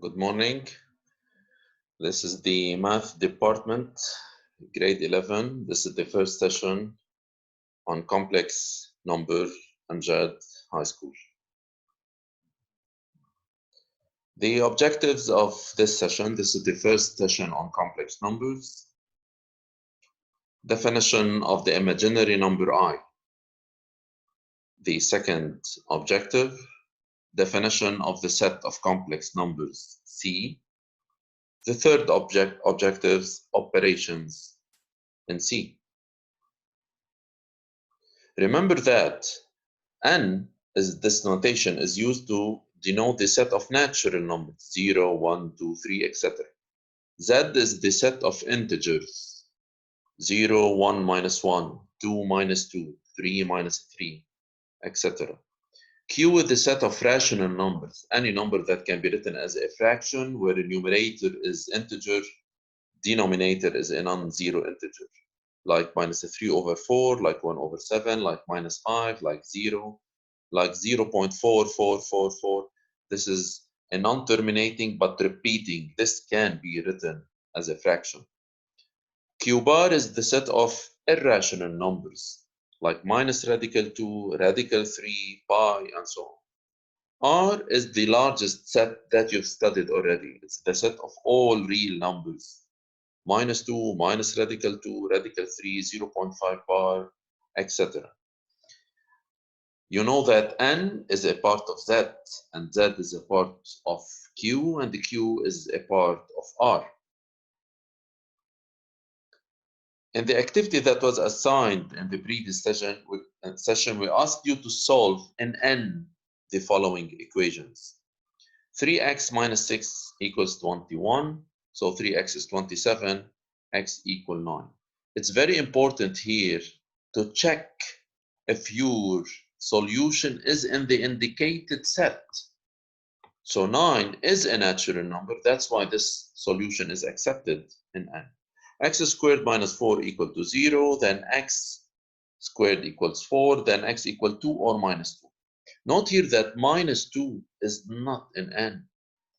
Good morning. This is the math department, grade 11. This is the first session on complex number, Amjad High School. The objectives of this session, this is the first session on complex numbers. Definition of the imaginary number I. The second objective, definition of the set of complex numbers C. The third objectives, operations in C. Remember that N is this notation is used to denote the set of natural numbers 0, 1, 2, 3, etc. Z is the set of integers 0, 1 minus 1, 2 minus 2, 3 minus 3, etc. Q is the set of rational numbers, any number that can be written as a fraction where the numerator is integer, denominator is a non-zero integer, like minus 3 over 4, like 1 over 7, like minus 5, like 0, like 0.4444. This is a non-terminating but repeating. This can be written as a fraction. Q bar is the set of irrational numbers, like minus radical 2, radical 3, pi, and so on. R is the largest set that you've studied already. It's the set of all real numbers. Minus 2, minus radical 2, radical 3, 0.5 bar, etc. You know that N is a part of Z, and Z is a part of Q, and the Q is a part of R. In the activity that was assigned in the previous session, we asked you to solve in N the following equations. 3x minus 6 equals 21, so 3x is 27, x equal 9. It's very important here to check if your solution is in the indicated set. So 9 is a natural number. That's why this solution is accepted in N. X squared minus 4 equal to 0, then x squared equals 4, then x equal 2 or minus 2. Note here that minus 2 is not in N.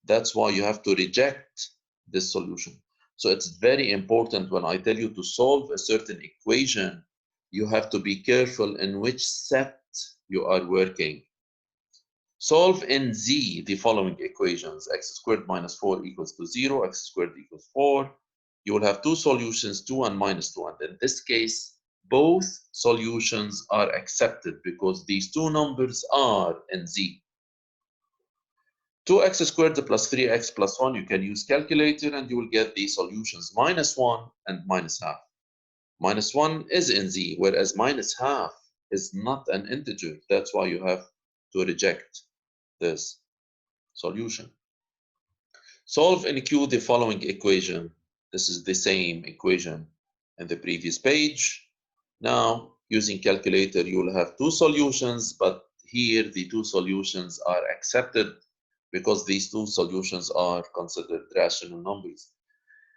That's why you have to reject this solution. So it's very important when I tell you to solve a certain equation, you have to be careful in which set you are working. Solve in Z the following equations. X squared minus 4 equals to 0, x squared equals 4. You will have two solutions, 2 and minus 2. And in this case, both solutions are accepted because these two numbers are in Z. 2x squared plus 3x plus 1, you can use calculator and you will get the solutions minus 1 and minus half. Minus 1 is in Z, whereas minus half is not an integer. That's why you have to reject this solution. Solve in Q the following equation. This is the same equation in the previous page. Now, using calculator, you will have two solutions, but here the two solutions are accepted because these two solutions are considered rational numbers.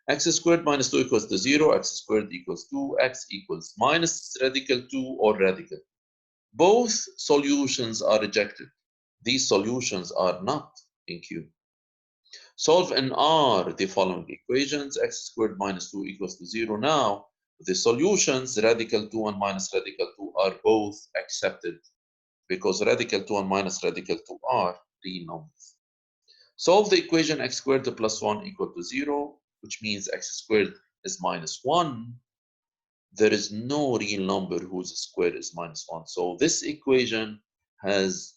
X squared minus 2 equals to 0, x squared equals 2, x equals minus radical 2 or radical. Both solutions are rejected. These solutions are not in Q. Solve in R the following equations. X squared minus 2 equals to 0. Now, the solutions, radical 2 and minus radical 2, are both accepted because radical 2 and minus radical 2 are real numbers. Solve the equation x squared plus 1 equal to 0, which means x squared is minus 1. There is no real number whose square is minus 1. So this equation has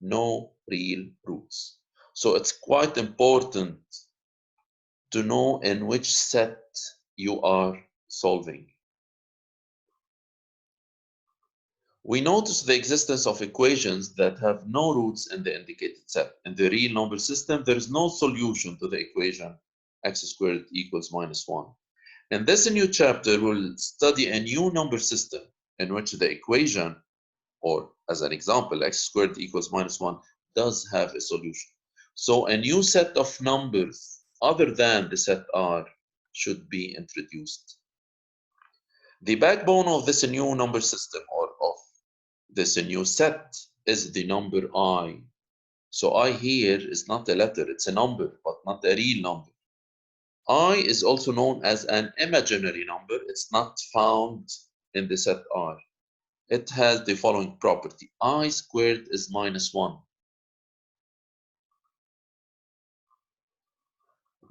no real roots. So it's quite important to know in which set you are solving. We notice the existence of equations that have no roots in the indicated set. In the real number system, there is no solution to the equation x squared equals minus 1. In this new chapter, we'll study a new number system in which the equation, or as an example, x squared equals minus 1, does have a solution. So a new set of numbers other than the set R should be introduced. The backbone of this new number system, or of this new set, is the number I. So I here is not a letter, it's a number, but not a real number. I is also known as an imaginary number. It's not found in the set R. It has the following property. I squared is -1.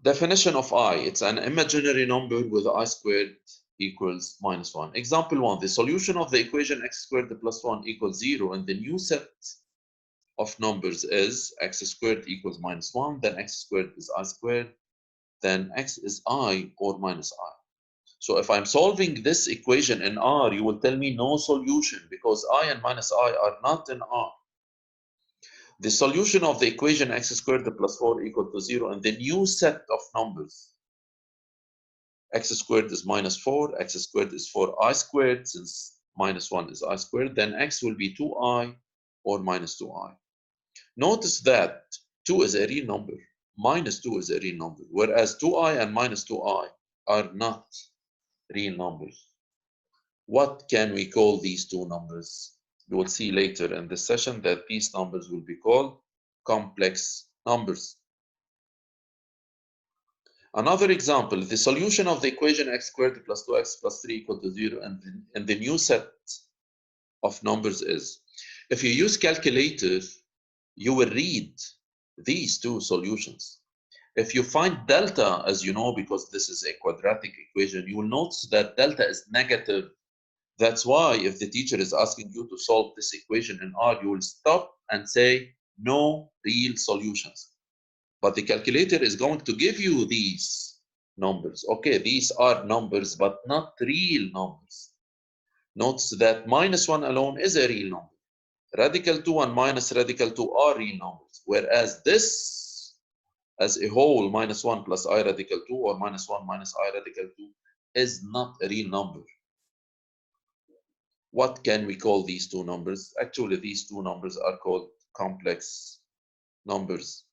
Definition of I. It's an imaginary number with I squared equals -1. Example 1. The solution of the equation x squared plus 1 equals 0 in the new set of numbers is x squared equals -1, then x squared is I squared, then x is I or minus I. So if I'm solving this equation in R, you will tell me no solution because I and minus I are not in R. The solution of the equation x squared plus 4 equal to 0 in the new set of numbers. X squared is -4, x squared is 4i squared, since -1 is I squared, then x will be 2i or -2i. Notice that 2 is a real number, -2 is a real number, whereas 2i and -2i are not real numbers. What can we call these two numbers? You will see later in this session that these numbers will be called complex numbers. Another example, the solution of the equation x squared plus 2x plus 3 equal to 0 and the new set of numbers is, if you use calculator, you will read these two solutions. If you find delta, as you know, because this is a quadratic equation, you will notice that delta is negative. That's why if the teacher is asking you to solve this equation in R, you will stop and say no real solutions. But the calculator is going to give you these numbers. Okay, these are numbers, but not real numbers. Notice that -1 alone is a real number. Radical 2 and minus radical 2 are real numbers, whereas this as a whole, -1 plus I radical 2 or -1 minus I radical 2 is not a real number. What can we call these two numbers? Actually, these two numbers are called complex numbers.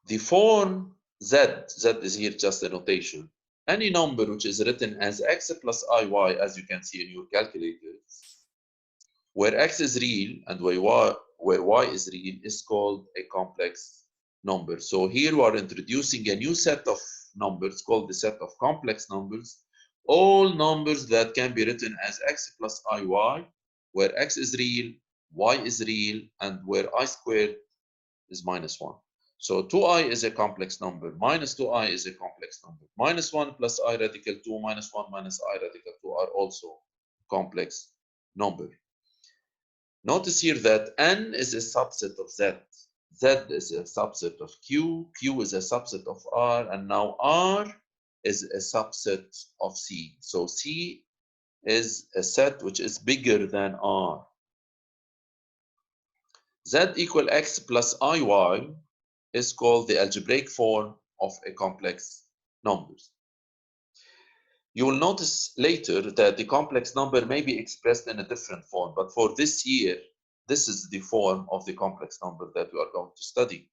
The form z is here just a notation. Any number which is written as x plus iy, as you can see in your calculators, where x is real and where y is real, is called a complex number. So here we are introducing a new set of numbers called the set of complex numbers. All numbers that can be written as x plus iy, where x is real, y is real, and where I squared is -1. So 2i is a complex number, -2i is a complex number. -1 plus I radical 2, -1 minus I radical 2 are also complex number. Notice here that n is a subset of z. Z is a subset of Q, Q is a subset of R, and now R is a subset of C. So C is a set which is bigger than R. Z equal X plus IY is called the algebraic form of a complex numbers. You will notice later that the complex number may be expressed in a different form, but for this year, this is the form of the complex number that we are going to study.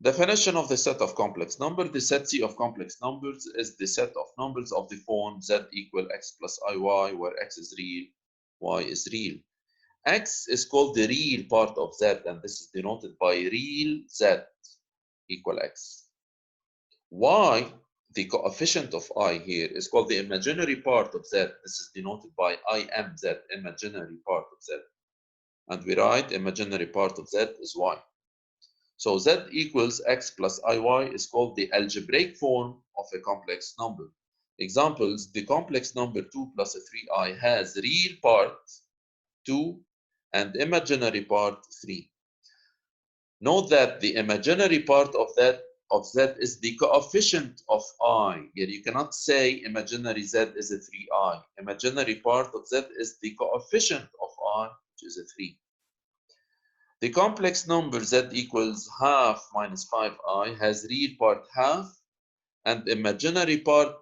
Definition of the set of complex numbers. The set C of complex numbers is the set of numbers of the form z equal x plus iy, where x is real, y is real. X is called the real part of z, and this is denoted by real z equal x. Y, the coefficient of I here, is called the imaginary part of z. This is denoted by IMZ, imaginary part of z. And we write imaginary part of z is y. So z equals x plus iy is called the algebraic form of a complex number. Examples, the complex number 2 plus 3i has real part 2 and imaginary part 3. Note that the imaginary part of z is the coefficient of I. Yet you cannot say imaginary z is a 3i. Imaginary part of z is the coefficient of I, which is a 3. The complex number z equals half minus 5i has real part half and imaginary part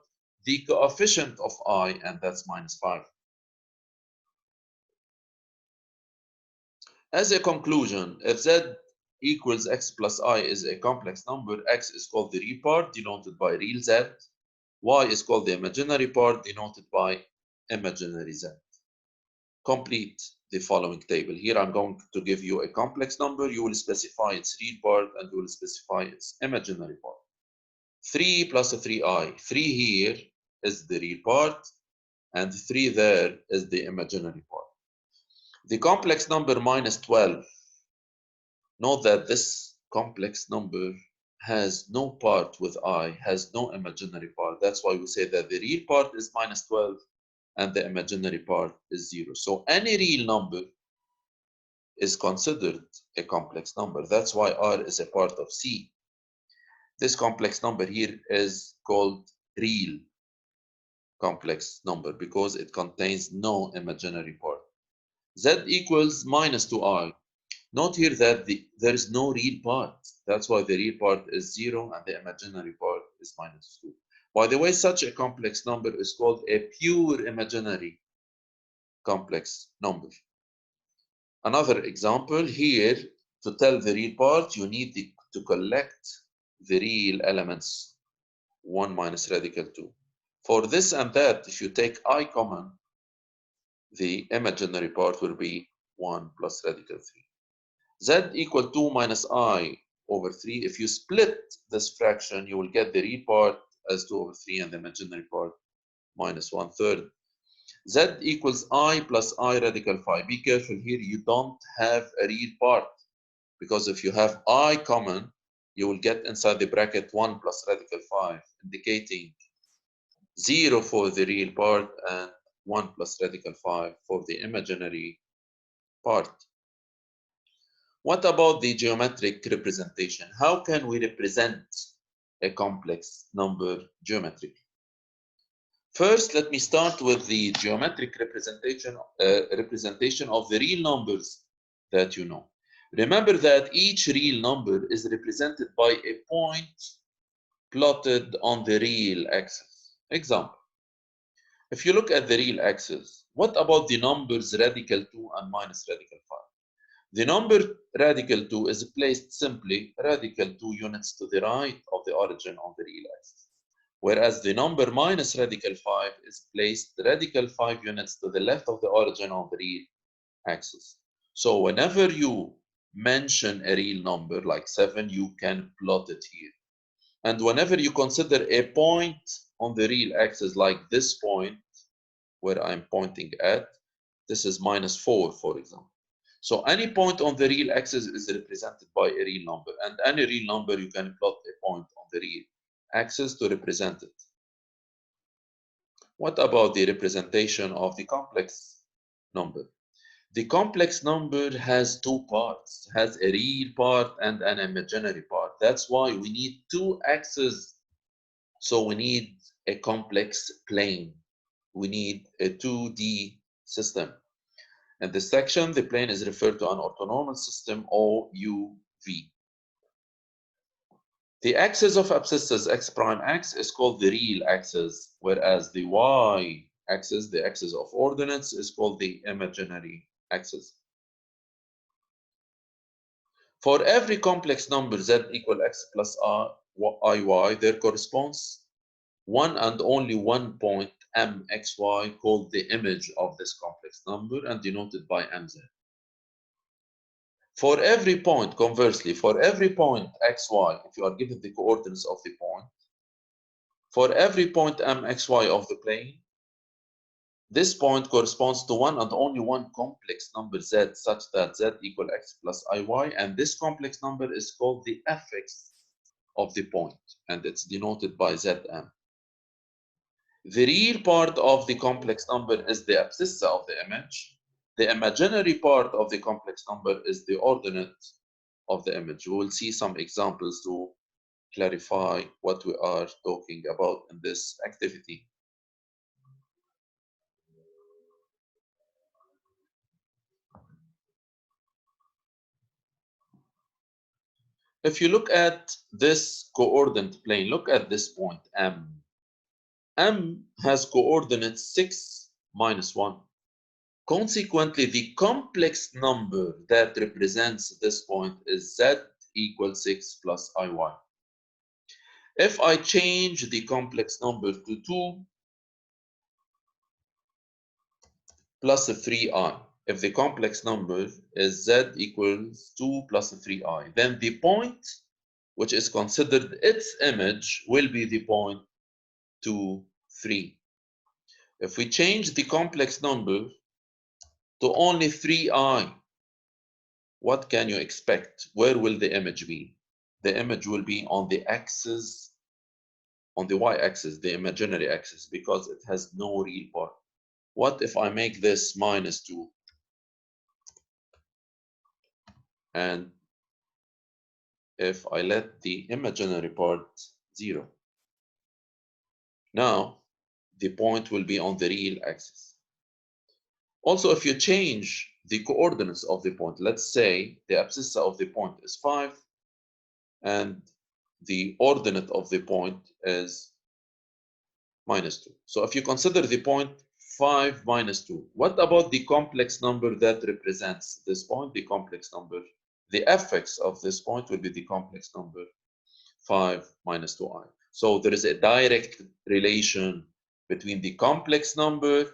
the coefficient of I, and that's -5. As a conclusion, if z equals x plus I is a complex number, x is called the real part denoted by real z, y is called the imaginary part denoted by imaginary z. Complete the following table. Here I'm going to give you a complex number. You will specify its real part and you will specify its imaginary part. 3 plus a 3i. 3 here is the real part and 3 there is the imaginary part. The complex number minus 12. Note that this complex number has no part with I, has no imaginary part. That's why we say that the real part is minus 12 and the imaginary part is 0. So any real number is considered a complex number. That's why R is a part of C. This complex number here is called real complex number because it contains no imaginary part. Z equals minus 2i. Note here that there is no real part. That's why the real part is 0 and the imaginary part is minus 2. By the way, such a complex number is called a pure imaginary complex number. Another example here, to tell the real part, you need to collect the real elements 1 minus radical 2. For this and that, if you take I common, the imaginary part will be 1 plus radical 3. Z equal 2 minus I over 3. If you split this fraction, you will get the real part as 2 over 3 and the imaginary part minus 1/3. Z equals I plus I radical 5. Be careful here, you don't have a real part, because if you have I common, you will get inside the bracket 1 plus radical 5, indicating 0 for the real part and 1 plus radical 5 for the imaginary part. What about the geometric representation? How can we represent a complex number geometrically? First, let me start with the geometric representation of the real numbers that you know. Remember that each real number is represented by a point plotted on the real axis. Example, if you look at the real axis, what about the numbers radical 2 and minus radical 5? The number radical 2 is placed simply radical 2 units to the right of the origin on the real axis, whereas the number minus radical 5 is placed radical 5 units to the left of the origin on the real axis. So whenever you mention a real number like 7, you can plot it here. And whenever you consider a point on the real axis like this point where I'm pointing at, this is minus 4, for example. So any point on the real axis is represented by a real number, and any real number you can plot a point on the real axis to represent it. What about the representation of the complex number? The complex number has two parts, has a real part and an imaginary part. That's why we need two axes. So we need a complex plane. We need a 2D system. In this section, the plane is referred to an orthonormal system, OUV. The axis of abscissas x prime x is called the real axis, whereas the y axis, the axis of ordinates, is called the imaginary axis. For every complex number z equal x plus iy, there corresponds one and only one point mxy called the image of this complex number and denoted by mz. For every point, conversely, for every point xy, if you are given the coordinates of the point, for every point mxy of the plane, this point corresponds to one and only one complex number z, such that z equal x plus iy, and this complex number is called the fx of the point, and it's denoted by zm. The real part of the complex number is the abscissa of the image. The imaginary part of the complex number is the ordinate of the image. We will see some examples to clarify what we are talking about in this activity. If you look at this coordinate plane, look at this point, M. M has coordinates 6, minus 1. Consequently, the complex number that represents this point is z equals 6 plus iy. If I change the complex number to 2 plus a 3i, if the complex number is z equals 2 plus 3i, then the point which is considered its image will be the point 2, 3. If we change the complex number to only 3i, what can you expect? Where will the image be? The image will be on the axis, on the y-axis, the imaginary axis, because it has no real part. What if I make this minus 2 and if I let the imaginary part 0? Now the point will be on the real axis. Also, if you change the coordinates of the point, let's say the abscissa of the point is 5 and the ordinate of the point is minus 2. So if you consider the point 5 minus 2, what about the complex number that represents this point, the complex number? The fx of this point will be the complex number 5 minus 2i. So there is a direct relation between the complex number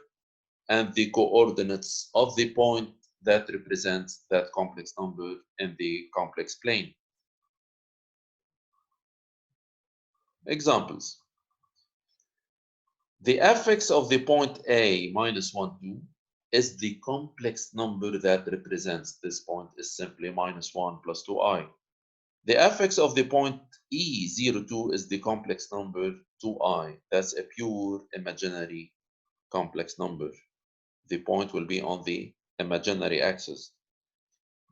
and the coordinates of the point that represents that complex number in the complex plane. Examples. The fx of the point A minus 1, 2 is the complex number that represents this point is simply minus 1 plus 2i. The fx of the point E 0, 2 is the complex number 2i. That's a pure imaginary complex number. The point will be on the imaginary axis.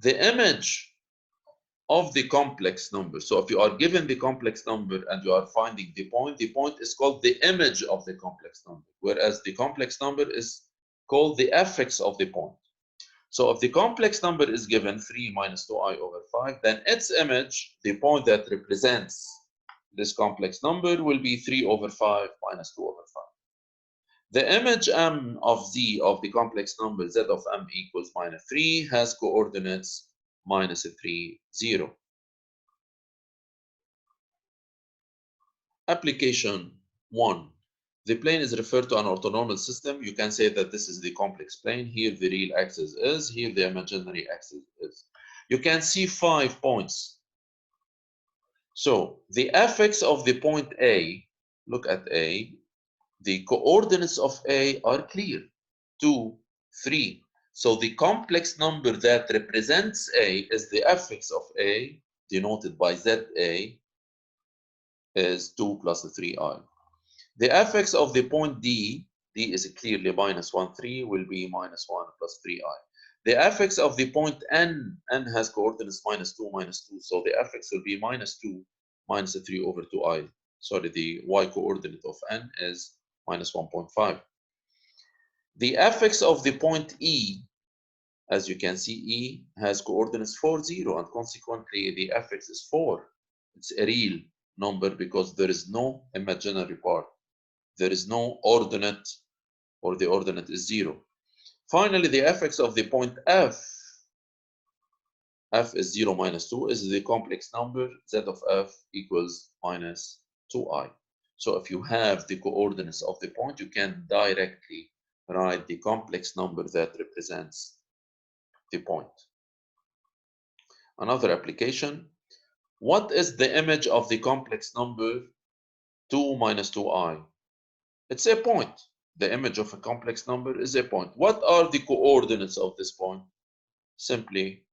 The image of the complex number. So if you are given the complex number and you are finding the point is called the image of the complex number, whereas the complex number is called the fx of the point. So if the complex number is given 3 minus 2i over 5, then its image, the point that represents this complex number, will be 3 over 5 minus 2 over 5. The image m of z of the complex number z of m equals minus 3 has coordinates minus 3, 0. Application 1. The plane is referred to an orthonormal system. You can say that this is the complex plane. Here the real axis is. Here the imaginary axis is. You can see 5 points. So the fx of the point A, look at A. The coordinates of A are clear. 2, 3. So the complex number that represents A is the fx of A, denoted by ZA, is 2 plus 3i. The fx of the point D is clearly minus 1, 3, will be minus 1 plus 3i. The fx of the point N has coordinates minus 2, minus 2, so the fx will be minus 2, minus 3 over 2i. Sorry, the y coordinate of N is minus 1.5. The fx of the point E, as you can see, E has coordinates 4, 0, and consequently the fx is 4. It's a real number because there is no imaginary part. There is no ordinate, or the ordinate is 0. Finally, the fx of the point F is 0 minus 2, is the complex number z of f equals minus 2i. So if you have the coordinates of the point, you can directly write the complex number that represents the point. Another application. What is the image of the complex number 2 minus 2i? It's a point. The image of a complex number is a point. What are the coordinates of this point? Simply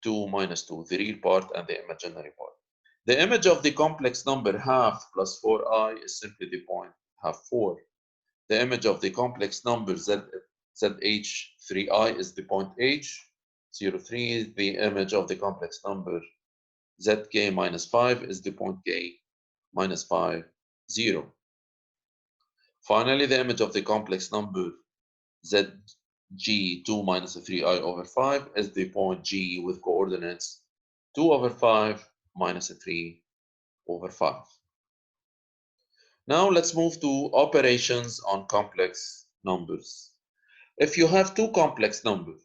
2 minus 2, the real part and the imaginary part. The image of the complex number half plus 4i is simply the point half 4. The image of the complex number zh3i is the point h, 0, 3. The image of the complex number zk minus 5 is the point k, minus 5, 0. Finally, the image of the complex number zg2 minus 3i over 5 is the point G with coordinates 2 over 5 minus 3 over 5. Now let's move to operations on complex numbers. If you have two complex numbers,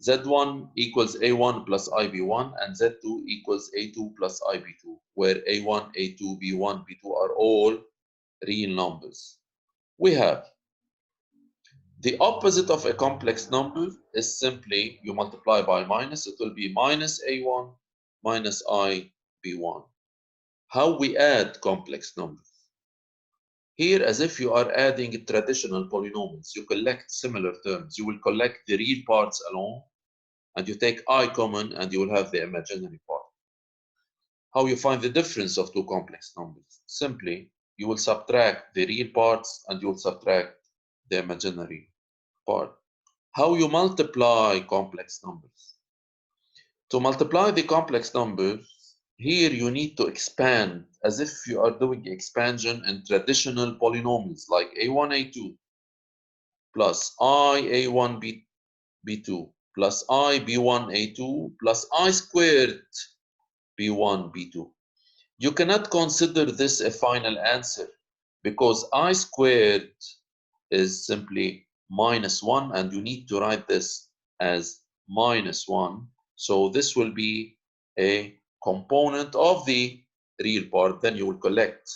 z1 equals a1 plus ib1 and z2 equals a2 plus ib2, where a1, a2, b1, b2 are all real numbers, we have The opposite of a complex number is simply you multiply by minus. It will be minus a1 minus ib1. How we add complex numbers? Here, as if you are adding traditional polynomials, you collect similar terms. You will collect the real parts alone, and you take I common, and you will have the imaginary part. How you find the difference of two complex numbers? Simply, you will subtract the real parts, and you will subtract the imaginary part. How you multiply complex numbers? To multiply the complex numbers, here you need to expand as if you are doing expansion in traditional polynomials like a1, a2 plus I a1 b2 plus I b1 a2 plus I squared b1 b2. You cannot consider this a final answer because I squared is simply minus 1 and you need to write this as minus 1. So this will be a component of the real part. Then you will collect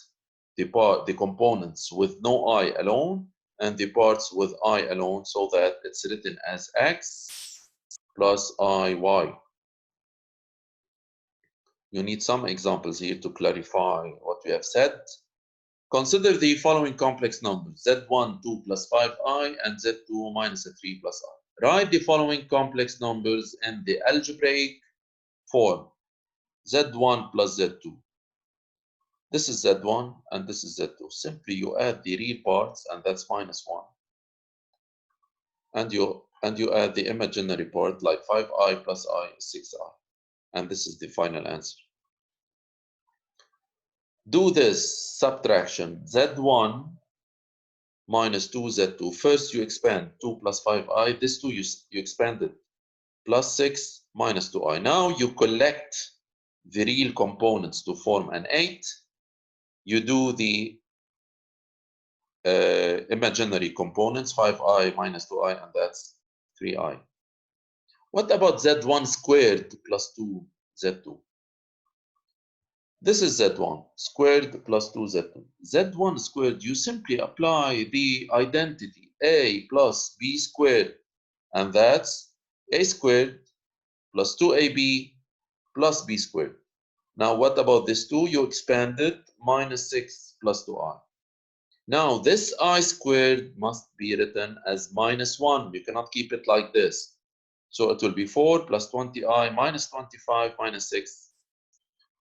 the components with no I alone and the parts with I alone so that it's written as x plus iy. You need some examples here to clarify what we have said. Consider the following complex numbers, z1, 2 plus 5i, and z2 minus 3 plus I. Write the following complex numbers in the algebraic form, z1 plus z2. This is z1 and this is z2. Simply you add the real parts, and that's minus 1. And you add the imaginary part, like 5i plus I is 6i. And this is the final answer. Do this subtraction, z1 minus 2z2. First, you expand 2 plus 5i. This 2 you expand it. Plus 6 minus 2i. Now you collect the real components to form an 8. You do the imaginary components, 5i minus 2i, and that's 3i. What about z1 squared plus 2z2? This is z1 squared plus 2z2. z1 squared, you simply apply the identity a plus b squared, and that's a squared plus 2ab plus b squared. Now, what about this 2? You expand it, minus 6 plus 2i. Now, this I squared must be written as minus 1. You cannot keep it like this. So it will be 4 plus 20i minus 25 minus 6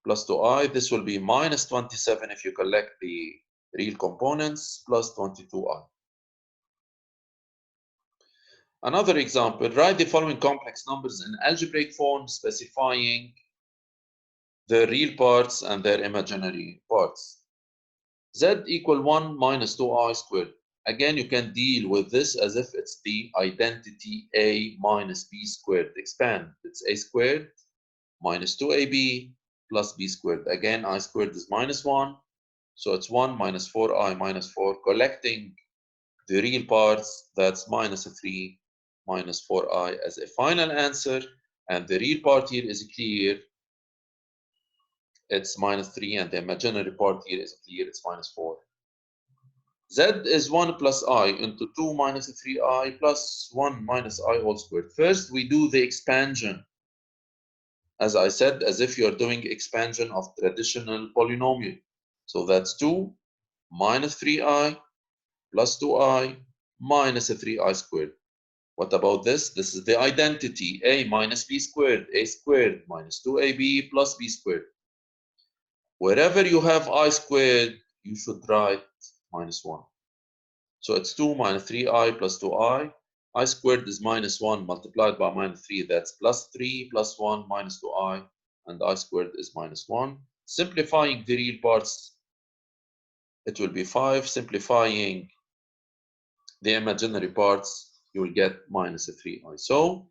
plus 2i. This will be minus 27 if you collect the real components plus 22i. Another example, write the following complex numbers in algebraic form specifying the real parts and their imaginary parts. Z equal 1 minus 2i squared. Again, you can deal with this as if it's the identity a minus b squared. Expand. It's a squared minus 2ab plus b squared. Again, I squared is minus 1. So it's 1 minus 4i minus 4. Collecting the real parts, that's minus 3 minus 4i as a final answer. And the real part here is clear. It's minus 3, and the imaginary part here is clear. It's minus 4. Z is 1 plus I into 2 minus 3i plus 1 minus I all squared. First, we do the expansion. As I said, as if you're doing expansion of traditional polynomial. So that's 2 minus 3i plus 2i minus 3i squared. What about this? This is the identity, a minus b squared, a squared minus 2ab plus b squared. Wherever you have I squared, you should write minus 1. So it's 2 minus 3i plus 2i. I squared is minus 1 multiplied by minus 3. That's plus 3 plus 1 minus 2i. And I squared is minus 1. Simplifying the real parts, it will be 5. Simplifying the imaginary parts, you will get minus 3i. So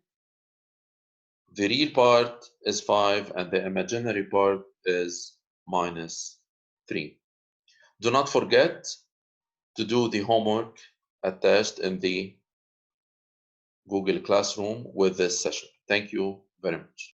the real part is 5 and the imaginary part is minus 3. Do not forget to do the homework attached in the Google Classroom with this session. Thank you very much.